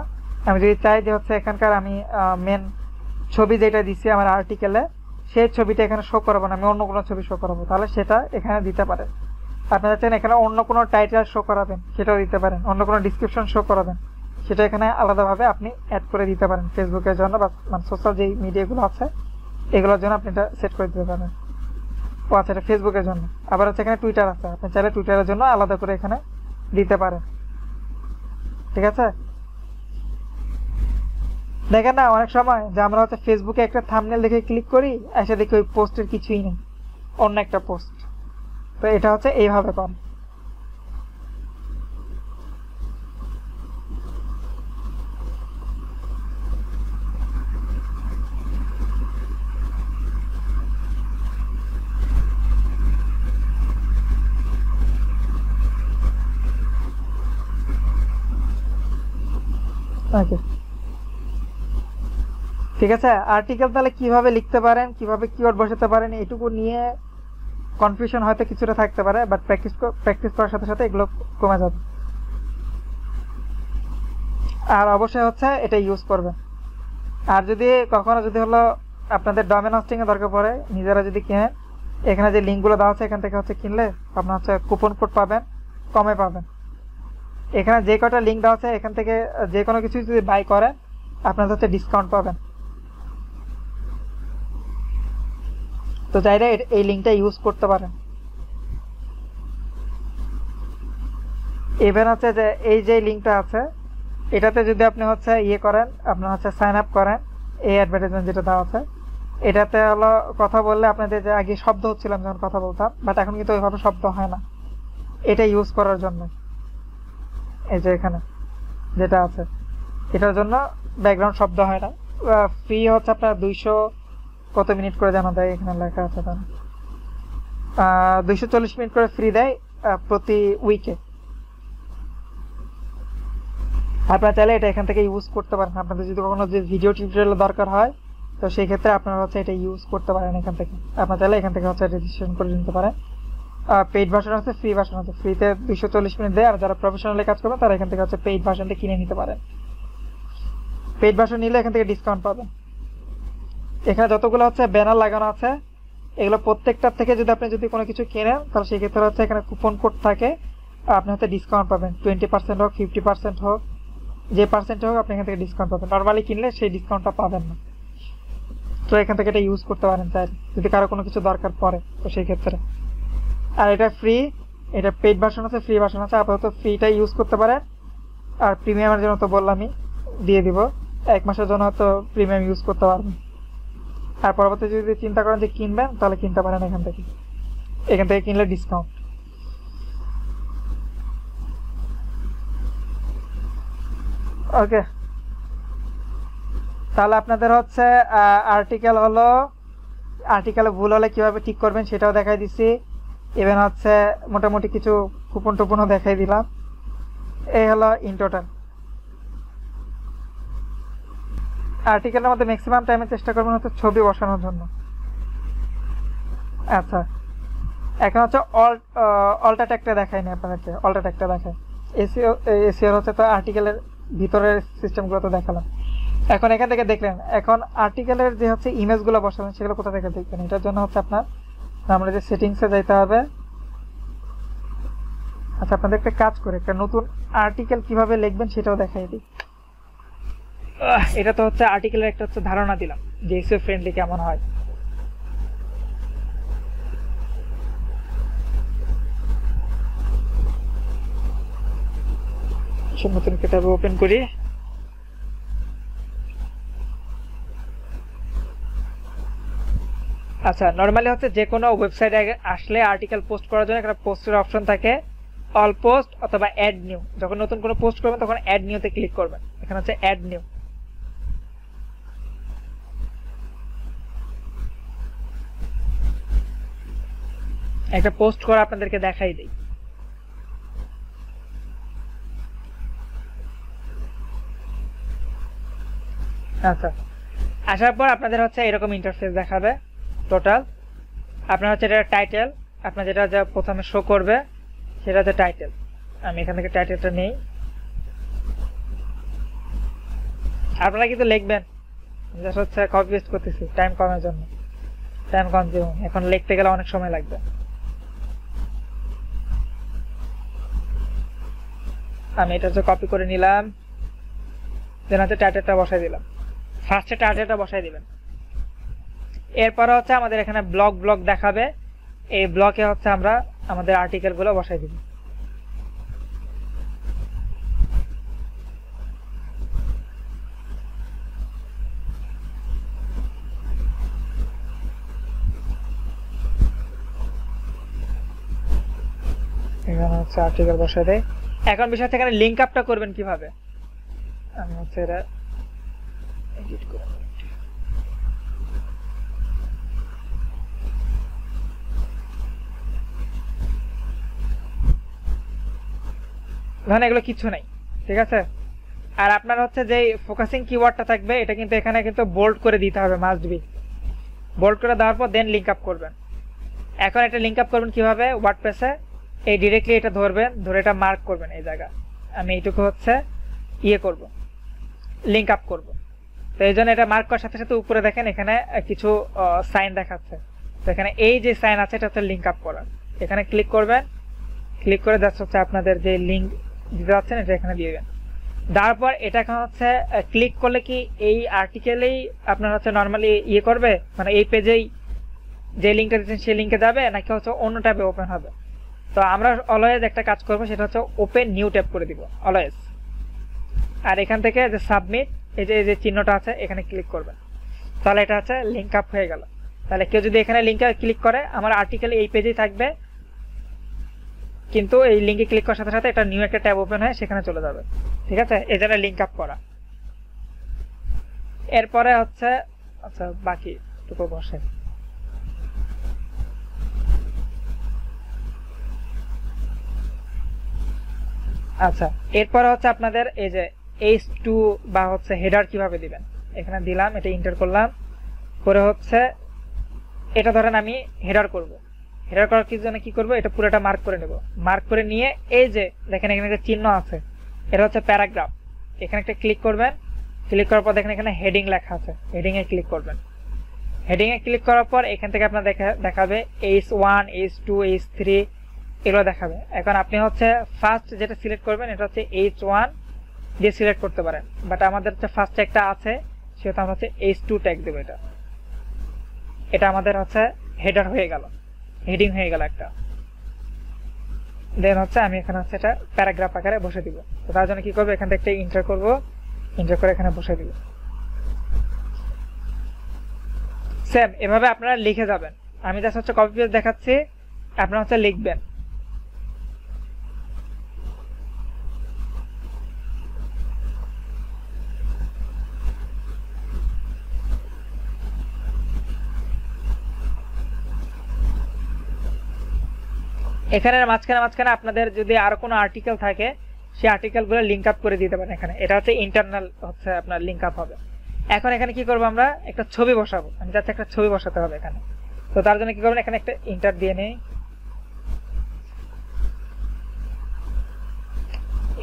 আমি যদি চাই যে হচ্ছে এখানকার আমি মেন ছবি যেটা দিচ্ছি আমার আর্টিকেলে সেই ছবিটা এখানে শো করাবো না, আমি অন্য কোনো ছবি শো করাবো, তাহলে সেটা এখানে দিতে পারেন। আপনারা চাইলে এখানে অন্য কোনো টাইটেল শো করাবেন সেটাও দিতে পারেন, অন্য কোনো ডিসক্রিপশন শো করাবেন সেটা এখানে আলাদাভাবে আপনি অ্যাড করে দিতে পারেন। ফেসবুকের জন্য বা মানে সোশ্যাল যেই মিডিয়াগুলো আছে এগুলোর জন্য আপনি এটা সেট করে দিতে পারেন। ও আচ্ছা, এটা ফেসবুকের জন্য। আবার হচ্ছে এখানে টুইটার আছে, আপনি চাইলে টুইটারের জন্য আলাদা করে এখানে দিতে পারেন, ঠিক আছে। দেখেন না অনেক সময় যে আমরা হচ্ছে ফেসবুকে একটা থাম্বনেল দেখে ক্লিক করি, এসে দেখি ওই পোস্টের কিছুই নেই, অন্য একটা পোস্ট। তো এটা হচ্ছে এইভাবে করেন। ওকে, ঠিক আছে। আর্টিকেল তাহলে কিভাবে লিখতে পারেন, কিভাবে কিওয়ার্ড বসাতে পারেন, এটুকু নিয়ে কনফিউশন হয়তো কিছুটা থাকতে পারে, বাট প্র্যাকটিস করার সাথে সাথে এগুলো কমে যাবে। আর অবশ্যই হচ্ছে এটা ইউজ করবেন। আর যদি কখনো যদি হলো আপনাদের ডোমেন হোস্টিং এর দরকার পড়ে, নিজেরা যদি কিনেন, এখানে যে লিঙ্কগুলো দেওয়া আছে এখান থেকে হচ্ছে কিনলে আপনার হচ্ছে কুপন কোড পাবেন, কমে পাবেন। এখানে যে কটা লিঙ্ক দেওয়া আছে এখান থেকে যে কোনো কিছু যদি বাই করেন আপনাদের হচ্ছে ডিসকাউন্ট পাবেন। তো চাইলে এই লিঙ্কটা ইউজ করতে পারেন। ইভেন হচ্ছে যে এই যে লিঙ্কটা আছে এটাতে যদি আপনি হচ্ছে ইয়ে করেন, আপনার হচ্ছে সাইন আপ করেন, এই অ্যাডভার্টাইজমেন্ট যেটা দেওয়া আছে এটাতে হলো কথা বললে আপনাদের যে আগে শব্দ হচ্ছিলাম যখন কথা বলতাম, বাট এখন কিন্তু ওইভাবে শব্দ হয় না, এটা ইউজ করার জন্য। এই যে এখানে যেটা আছে এটার জন্য ব্যাকগ্রাউন্ড শব্দ হয় না। ফ্রি হচ্ছে আপনার 200 কত মিনিট করে জানা দেয়, এখানে লেখা আছে তার 240 মিনিট করে ফ্রি দেয় প্রতি উইকে। আপনারা চাইলে এটা এখান থেকে ইউজ করতে পারেন। আপনাদের যদি কখনো যে ভিডিও টিউটোরিয়াল দরকার হয় তো সেই ক্ষেত্রে আপনারা হচ্ছে এটা ইউজ করতে পারেন এখান থেকে। আপনারা চাইলে এখান থেকে হচ্ছে রেজিস্ট্রেশন করে নিতে পারেন। পেইড ভার্সন আছে, ফ্রি ভার্সন আছে। ফ্রিতে 240 মিনিট দেয়, আর যারা প্রফেশনালি কাজ করবেন তারা এখান থেকে হচ্ছে পেইড ভার্সনটা কিনে নিতে পারেন। পেইড ভার্সন নিলে এখান থেকে ডিসকাউন্ট পাবেন। এখানে যতগুলো হচ্ছে ব্যানার লাগানো আছে এগুলো প্রত্যেকটার থেকে যদি আপনি কোনো কিছু কেনেন তাহলে সেই ক্ষেত্রে হচ্ছে এখানে কুপন কোড থাকে, আপনি হচ্ছে ডিসকাউন্ট পাবেন। 20% হোক, 50% হোক, যে পার্সেন্টে হোক আপনি এখান থেকে ডিসকাউন্ট পাবেন। নর্মালি কিনলে সেই ডিসকাউন্টটা পাবেন না। তো এখান থেকে এটা ইউজ করতে পারেন চাইলে, যদি কারো কোনো কিছু দরকার পড়ে তো সেই ক্ষেত্রে। আর এটা ফ্রি, এটা পেইড ভার্সন আছে, ফ্রি ভার্সন আছে। আপাতত ফ্রিটা ইউজ করতে পারেন, আর প্রিমিয়ামের জন্য তো বললামই দিয়ে দিব, 1 মাসের জন্য তো প্রিমিয়াম ইউজ করতে পারবেন। আর পরবর্তী যদি চিন্তা করেন যে কিনবেন তাহলে কিনতে পারেন এখান থেকে কিনলে ডিসকাউন্ট। ওকে, তাহলে আপনাদের হচ্ছে আর্টিকেলে ভুল হলে কিভাবে ঠিক করবেন সেটাও দেখাই দিচ্ছি। ইভেন হচ্ছে মোটামুটি কিছু কুপন টুপনও দেখাই দিলাম। এই হলো ইন টোটাল। আর্টিকেলের মধ্যে ম্যাক্সিমাম টাইমে চেষ্টা করবেন হচ্ছে ছবি বসানোর জন্য। আচ্ছা, এখন হচ্ছে অল্টা ট্যাগটা দেখায়নি আপনাদেরকে, অল্টা ট্যাগটা দেখায়। এসিওর হচ্ছে তো আর্টিকেলের ভিতরের সিস্টেমগুলো তো দেখালাম। এখন এখান থেকে দেখলেন, এখন আর্টিকেলের যে হচ্ছে ইমেজগুলো বসাবেন সেগুলো কোথা থেকে দেখবেন। এটার জন্য হচ্ছে আপনার আমরা যে সেটিংসে যাইতে হবে। আচ্ছা, আপনাদের একটা কাজ করে একটা নতুন আর্টিকেল কিভাবে লিখবেন সেটাও দেখাই দিই। এটা তো হচ্ছে আর্টিকেলের একটা হচ্ছে ধারণা দিলাম যে এসইও ফ্রেন্ডলি কেমন হয়। নতুন কিতাব ওপেন করি। আচ্ছা, নরমালি হচ্ছে যে কোনো ওয়েবসাইটে আসলে আর্টিকেল পোস্ট করার জন্য একটা পোস্টের অপশন থাকে, অল পোস্ট অথবা অ্যাড নিউ। যখন নতুন কোনো পোস্ট করবেন তখন অ্যাড নিউতে ক্লিক করবেন। এখানে হচ্ছে অ্যাড নিউ। একটা পোস্ট করা আপনাদেরকে দেখাই দিই। আচ্ছা, আসার পর আপনাদের হচ্ছে এরকম ইন্টারফেস দেখাবে টোটাল। আপনার হচ্ছে এটা টাইটেল, আপনার যেটা যা প্রথমে শো করবে সেটা হচ্ছে টাইটেল। আমি এখান থেকে টাইটেলটা নেই। আপনারা কিন্তু লিখবেন, জাস্ট হচ্ছে কপি পেস্ট করতেছি টাইম কমের জন্য, টাইম কনজিউম। এখন লিখতে গেলে অনেক সময় লাগবে। আমি এটা হচ্ছে কপি করে নিলাম, দেন হচ্ছে টাইটেলটা বসাই দিলাম। ফার্স্টে টাইটেলটা বসাই দিবেন। এরপর হচ্ছে আমাদের এখানে ব্লক দেখাবে। এই ব্লকে হচ্ছে আমরা আমাদের আর্টিকেলগুলো বসাই দিব। এখানে হচ্ছে আর্টিকেল বসাই দেয়। এখন বিষয় হচ্ছে এখানে লিঙ্ক আপটা করবেন কিভাবে। আমি হচ্ছে এটা এডিট করে এগুলো কিছু নাই, ঠিক আছে। আর আপনার হচ্ছে যে ফোকাসিং কিওয়ার্ডটা থাকবে এটা কিন্তু এখানে কিন্তু বোল্ড করে দিতে হবে, মাস্ট বি। বোল্ড করে দেওয়ার পর দেন লিঙ্ক আপ করবেন। এখন এটা লিঙ্ক আপ করবেন কিভাবে, ওয়ার্ডপ্রেসে এই ডিরেক্টলি এটা ধরবেন, ধরে এটা মার্ক করবেন এই জায়গা। আমি এইটুকু হচ্ছে করব, লিঙ্ক আপ করব। তো এই জন্য এটা মার্ক করার সাথে সাথে উপরে দেখেন এখানে কিছু সাইন দেখাচ্ছে। তো এখানে এই যে সাইন আছে এটা হচ্ছে লিঙ্ক আপ করার। এখানে ক্লিক করবেন, ক্লিক করে দেখা হচ্ছে আপনাদের যে লিঙ্ক দিতে যাচ্ছেন এটা এখানে দিয়ে দেবেন। তারপর এটা এখন হচ্ছে ক্লিক করলে কি এই আর্টিকেলেই আপনার হচ্ছে নর্মালি করবে, মানে এই পেজেই যে লিঙ্কটা দিচ্ছেন সেই লিঙ্কে যাবে, নাকি হচ্ছে অন্য ট্যাবে ওপেন হবে। তো আমরা অলওয়েজ একটা কাজ করবো, সেটা হচ্ছে ওপেন নিউ ট্যাব করে দিব অলওয়েজ। আর এখান থেকে যে সাবমিট এই যে চিহ্নটা আছে এখানে ক্লিক করবেন, তাহলে এটা হচ্ছে লিঙ্ক আপ হয়ে গেল। তাহলে কেউ যদি এখানে লিঙ্কে ক্লিক করে আমার আর্টিকেল এই পেজেই থাকবে, কিন্তু এই লিঙ্কে ক্লিক করার সাথে সাথে এটা নিউ একটা ট্যাব ওপেন হয়ে সেখানে চলে যাবে, ঠিক আছে। এই জন্য লিঙ্ক আপ করা। এরপরে হচ্ছে আচ্ছা বাকি টুকু বসে। আচ্ছা, এরপরে হচ্ছে আপনাদের এই যে h2 বা হচ্ছে হেডার কিভাবে দিবেন এখানে দিলাম, এটা এন্টার করলাম করে হচ্ছে এটা ধরেন আমি হেডার করব। হেডার করার জন্য কি করব, এটা পুরোটা মার্ক করে নেব। মার্ক করে নিয়ে এই যে দেখেন এখানে একটা চিহ্ন আছে, এটা হচ্ছে প্যারাগ্রাফ, এখানে একটা ক্লিক করবেন। ক্লিক করার পর দেখেন এখানে হেডিং লেখা আছে, হেডিং এ ক্লিক করবেন। হেডিং এ ক্লিক করার পর এখান থেকে আপনার দেখাবে h1 h2 h3 এগুলো দেখাবে। এখন আপনি হচ্ছে ফার্স্ট যেটা সিলেক্ট করবেন এটা হচ্ছে h1 দিয়ে সিলেক্ট করতে পারেন, বাট আমাদের হচ্ছে ফার্স্ট একটা আছে সেটা আমরা হচ্ছে h2 ট্যাগ দেব। এটা আমাদের হচ্ছে হেডার হয়ে গেল, হেডিং হয়ে গেল একটা। দেন হচ্ছে আমি এখানে হচ্ছে এটা প্যারাগ্রাফ আকারে বসে দিব। তো তার জন্য কি করবো, এখান থেকে একটা এন্টার করব, এন্টার করে এখানে বসে দিব। সেম এভাবে আপনারা লিখে যাবেন। আমি জাস্ট হচ্ছে কপি পেস্ট দেখাচ্ছি, আপনারা হচ্ছে লিখবেন। এখানে মাঝখানে আপনাদের যদি আরো কোনো আর্টিকেল থাকে সেই আর্টিকেলগুলো লিংক আপ করে দিতে পারেন এখানে। এটা হচ্ছে ইন্টারনাল হচ্ছে আপনার লিংক আপ হবে। এখন এখানে কি করব, আমরা একটা ছবি বসাবো। আমি যাচ্ছি একটা ছবি বসাতে হবে এখানে। তো তার জন্য কি করবেন, এখানে একটা ইন্টার দিয়ে নেই,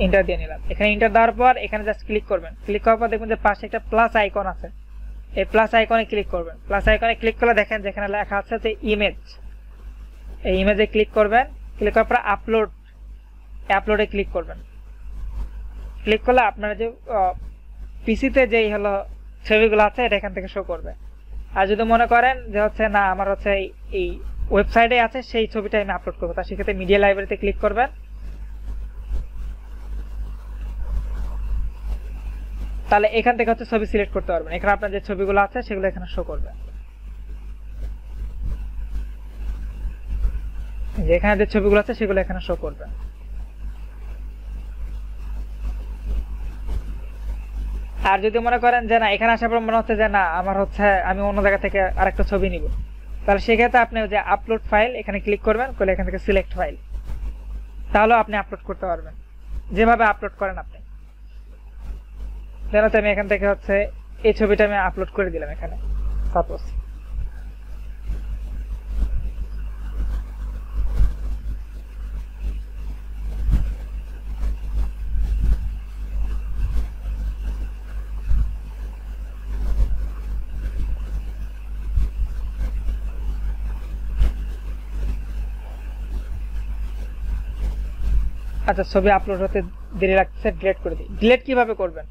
ইন্টার দিয়ে নিলাম। এখানে ইন্টার দেওয়ার পর এখানে জাস্ট ক্লিক করবেন। ক্লিক করার পর দেখবেন যে পাশে একটা প্লাস আইকন আছে, এই প্লাস আইকনে ক্লিক করবেন। প্লাস আইকনে ক্লিক করলে দেখেন যেখানে লেখা আছে যে ইমেজ, এই ইমেজে ক্লিক করবেন। ক্লিক করার পর আপলোডে ক্লিক করবেন। ক্লিক করলে আপনার যে পিসিতে যেই হলো ছবিগুলো আছে এটা এখান থেকে শো করবে। আর যদি মনে করেন যে হচ্ছে না আমার হচ্ছে এই ওয়েবসাইটে আছে সেই ছবিটা আমি আপলোড করবো, তার সেক্ষেত্রে মিডিয়া লাইব্রেরিতে ক্লিক করবেন। তাহলে এখান থেকে হচ্ছে ছবি সিলেক্ট করতে পারবেন। এখানে আপনার যে ছবিগুলো আছে সেগুলো এখানে শো করবে। যেখানে যে ছবিগুলো আছে সেগুলো এখানে শো করবে। আর যদি মনে করেন যে না এখানে আসার পর মনে হচ্ছে যে না আমার হচ্ছে আমি অন্য জায়গা থেকে আরেকটা ছবি নিব, তাহলে সেক্ষেত্রে আপনি যে আপলোড ফাইল এখানে ক্লিক করবেন, করলে এখান থেকে সিলেক্ট ফাইল, তাহলেও আপনি আপলোড করতে পারবেন যেভাবে আপলোড করেন আপনি। যেন আমি এখান থেকে হচ্ছে এই ছবিটা আমি আপলোড করে দিলাম এখানে সাপোজ। আচ্ছা, ছবি আপলোড হতে দেরি লাগছে, ডিলিট করে দিই। ডিলিট কিভাবে করবেন,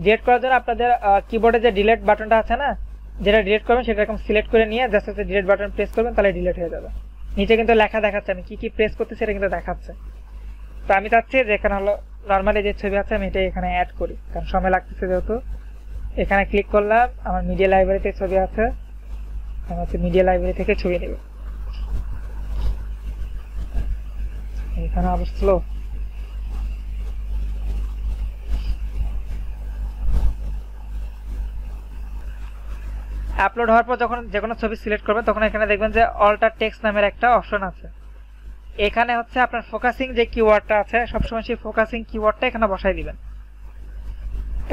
ডিলিট করার জন্য আপনাদের কিবোর্ডে যে ডিলিট বাটনটা আছে না, যেটা ডিলিট করবেন সেটা এরকম সিলেক্ট করে নিয়ে জাস্ট হচ্ছে ডিলিট বাটন প্রেস করবেন, তাহলে ডিলিট হয়ে যাবে। নিচে কিন্তু লেখা দেখাচ্ছে আমি কি কি প্রেস করতেছি, এটা কিন্তু দেখাচ্ছে। তো আমি চাচ্ছি যে এখানে হলো নর্মালি যে ছবি আছে আমি এটা এখানে অ্যাড করি, কারণ সময় লাগতেছে যেহেতু। এখানে ক্লিক করলাম, আমার মিডিয়া লাইব্রেরিতে ছবি আছে, আমি হচ্ছে মিডিয়া লাইব্রেরি থেকে ছবি নেব। এখানে আবার স্লো। আপলোড হওয়ার পর যখন যে কোনো ছবি সিলেক্ট করবেন তখন এখানে দেখবেন যে অল্টার টেক্সট নামের একটা অপশন আছে। এখানে হচ্ছে আপনার ফোকাসিং যে কিওয়ার্ডটা আছে সবসময় সেই ফোকাসিং কিওয়ার্ডটা এখানে বসাই দিবেন।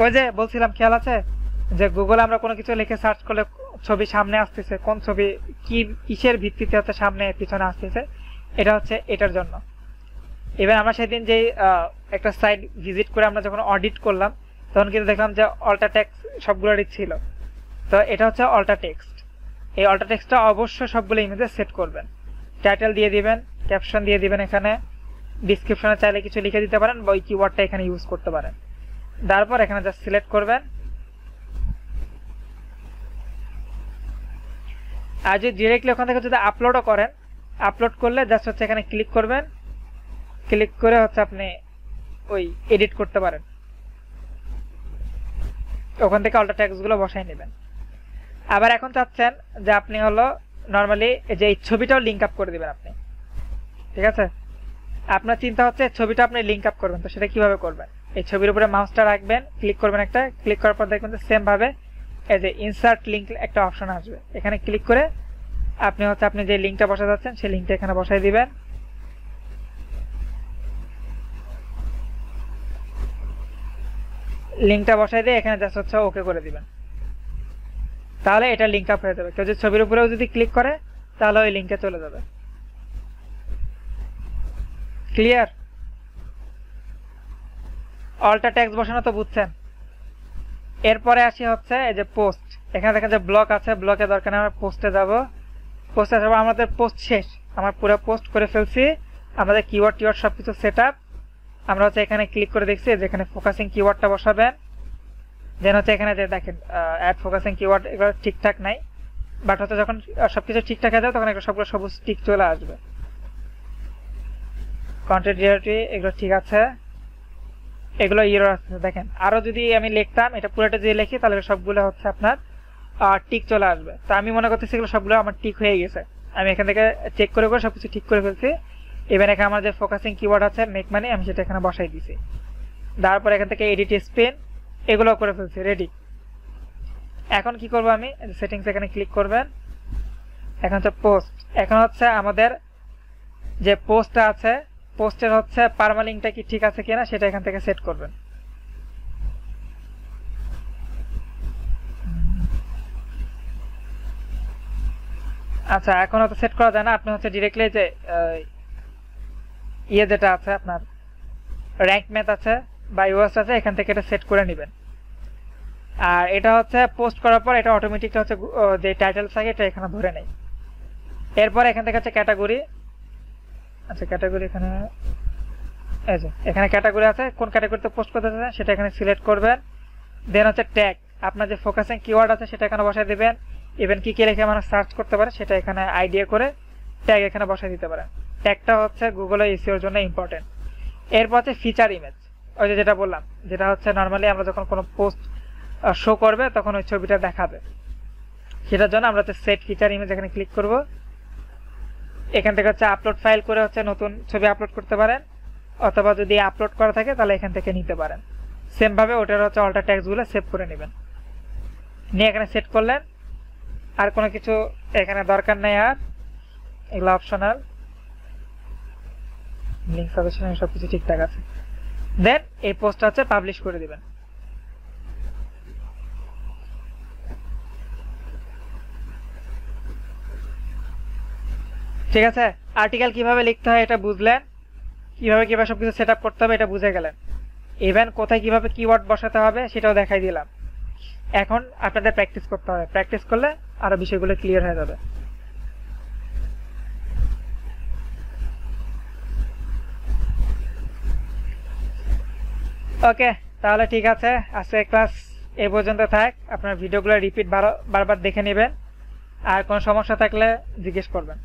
ওই যে বলছিলাম খেয়াল আছে যে গুগলে আমরা কোনো কিছু লিখে সার্চ করলে ছবি সামনে আসতেছে, কোন ছবি কি কিসের ভিত্তিতে হচ্ছে সামনে পিছনে আসতেছে, এটা হচ্ছে এটার জন্য। ইভেন আমরা সেদিন যে একটা সাইট ভিজিট করে আমরা যখন অডিট করলাম তখন কিন্তু দেখলাম যে অল্টার টেক্সট সবগুলোরই ছিল। তো এটা হচ্ছে অল্টার টেক্সট। এই অল্টার টেক্সটটা অবশ্যই সবগুলো ইমেজে সেট করবেন। টাইটেল দিয়ে দিবেন, ক্যাপশন দিয়ে দিবেন, এখানে ডিসক্রিপশনে চাইলে কিছু লিখে দিতে পারেন বা ওই কিওয়ার্ডটা এখানে ইউজ করতে পারেন। তারপর এখানে জাস্ট সিলেক্ট করবেন। আর যদি ডিরেক্টলি ওখান থেকে যদি আপলোডও করেন, আপলোড করলে জাস্ট হচ্ছে এখানে ক্লিক করবেন, ক্লিক করে হচ্ছে আপনি ওই এডিট করতে পারেন, ওখান থেকে অল্টার টেক্সটগুলো বসাই নেবেন। আবার এখন চাচ্ছেন যে আপনি হলো নর্মালি যে এই ছবিটাও লিঙ্ক আপ করে দিবেন আপনি, ঠিক আছে? আপনার চিন্তা হচ্ছে ছবিটা আপনি লিঙ্ক আপ করবেন, তো সেটা কিভাবে করবেন? এই ছবির উপরে মাউসটা রাখবেন, ক্লিক করবেন একটা, ক্লিক করার পর দেখবেন যে সেম ভাবে এই যে ইনসার্ট লিঙ্ক একটা অপশন আসবে, এখানে ক্লিক করে আপনি হচ্ছে আপনি যে লিঙ্কটা বসাতে যাচ্ছেন সেই লিঙ্কটা এখানে বসাই দিবেন। লিঙ্কটা বসাই দিয়ে এখানে জাস্ট হচ্ছে ওকে করে দিবেন, তাহলে এটা লিঙ্ক আপ হয়ে যাবে। কেউ যদি ছবির উপরেও যদি ক্লিক করে তাহলে ওই লিঙ্কে চলে যাবে। ক্লিয়ার? অল্টা টেক্সট বসানো তো বুঝছেন। এরপরে আসি হচ্ছে এই যে পোস্ট, এখানে দেখেন যে ব্লক আছে, ব্লকে দরকার নেই, আমরা পোস্টে যাব। পোস্টে যাবো, আমাদের পোস্ট শেষ, আমার পুরো পোস্ট করে ফেলছি, আমাদের কিওয়ার্ড টিওয়ার্ড সবকিছু সেট আপ। আমরা হচ্ছে এখানে ক্লিক করে দেখছি যেখানে ফোকাসিং কিওয়ার্ডটা বসাবেন, দেন হচ্ছে এখানে যে দেখেন অ্যাড ফোকাসিং কিওয়ার্ড এগুলো ঠিকঠাক নাই, বাট হচ্ছে যখন সবকিছু ঠিকঠাক হয়ে যাবে তখন এগুলো সবগুলো সবুজ টিক চলে আসবে। কন্টেন্ট রিয়েলিটি এগুলো ঠিক আছে, এগুলো ইরর আছে দেখেন। আরো যদি আমি লিখতাম এটা পুরোটা যদি লিখি তাহলে সবগুলো হচ্ছে আপনার টিক চলে আসবে। তো আমি মনে করতেছি এগুলো সবগুলো আমার টিক হয়ে গেছে, আমি এখান থেকে চেক করে করে সবকিছু ঠিক করে ফেলছি। এবার এখানে আমার যে ফোকাসিং কিওয়ার্ড আছে মেক মানি, আমি সেটা এখানে বসাই দিছি। তারপর এখান থেকে এডিট স্পেন এগুলো করে ফেলছি, রেডি। এখন কি করব, আমি সেটিংস এখানে ক্লিক করবেন, এখন হচ্ছে পোস্ট। এখন হচ্ছে আমাদের যে পোস্টটা আছে পোস্টের হচ্ছে পারমালিংকটা কি ঠিক আছে কিনা সেটা এখান থেকে সেট করবেন। আচ্ছা এখন হয়তো সেট করা যায় না, আপনি হচ্ছে ডিরেক্টলি যে ইয়ে যেটা আছে আপনার র্যাঙ্ক ম্যাথ আছে বা ইউএস আছে এখান থেকে এটা সেট করে নেবেন। আর এটা হচ্ছে পোস্ট করার পর এটা অটোমেটিকলি হচ্ছে যে টাইটেল থাকে এটা এখানে ধরে নেয়। এরপর এখান থেকে হচ্ছে ক্যাটাগরি, আচ্ছা ক্যাটাগরি এখানে এই যে এখানে ক্যাটাগরি আছে, কোন ক্যাটাগরিতে পোস্ট করতে চান সেটা এখানে সিলেক্ট করবেন। দেন হচ্ছে ট্যাগ, আপনার যে ফোকাসিং কিওয়ার্ড আছে সেটা এখানে বসায় দিবেন। ইভেন কি কি লিখে মানুষ সার্চ করতে পারে সেটা এখানে আইডিয়া করে ট্যাগ এখানে বসায় দিতে পারেন। ট্যাগটা হচ্ছে গুগলে এসইওর জন্য ইম্পর্টেন্ট। এরপর হচ্ছে ফিচার ইমেজ, ওই যে যেটা বললাম, যেটা হচ্ছে নর্মালি আমরা যখন কোনো পোস্ট শো করবে তখন ওই ছবিটা দেখাবে, সেটার জন্য আমরা হচ্ছে সেট ফিচার ইমেজ এখানে ক্লিক করব। এখান থেকে হচ্ছে আপলোড ফাইল করে হচ্ছে নতুন ছবি আপলোড করতে পারেন, অথবা যদি আপলোড করা থাকে তাহলে এখান থেকে নিতে পারেন। সেম ভাবে ওটার হচ্ছে অল্টা ট্যাক্সগুলো সেভ করে নেবেন, নিয়ে এখানে সেট করলেন। আর কোনো কিছু এখানে দরকার নেই, আর এগুলো অপশনাল, লিঙ্ক সাজেশন সব কিছু ঠিকঠাক আছে। দেন এই পোস্টটা হচ্ছে পাবলিশ করে দিবেন। ঠিক আছে, আর্টিকেল কিভাবে লিখতে হয় এটা বুঝলেন, কিভাবে কিভাবে সবকিছু সেট আপ করতে হবে এটা বুঝে গেলেন। ইভেন কোথায় কিভাবে কিওয়ার্ড বসাতে হবে সেটাও দেখাই দিলাম। এখন আপনাদের প্র্যাকটিস করতে হবে, প্র্যাকটিস করলে আরো বিষয়গুলো ক্লিয়ার হয়ে যাবে। ওকে, তাহলে ঠিক আছে, আজকে ক্লাস এই পর্যন্ত থাক। আপনার ভিডিওগুলো রিপিট বারবার দেখে নেবেন, আর কোনো সমস্যা থাকলে জিজ্ঞেস করবেন।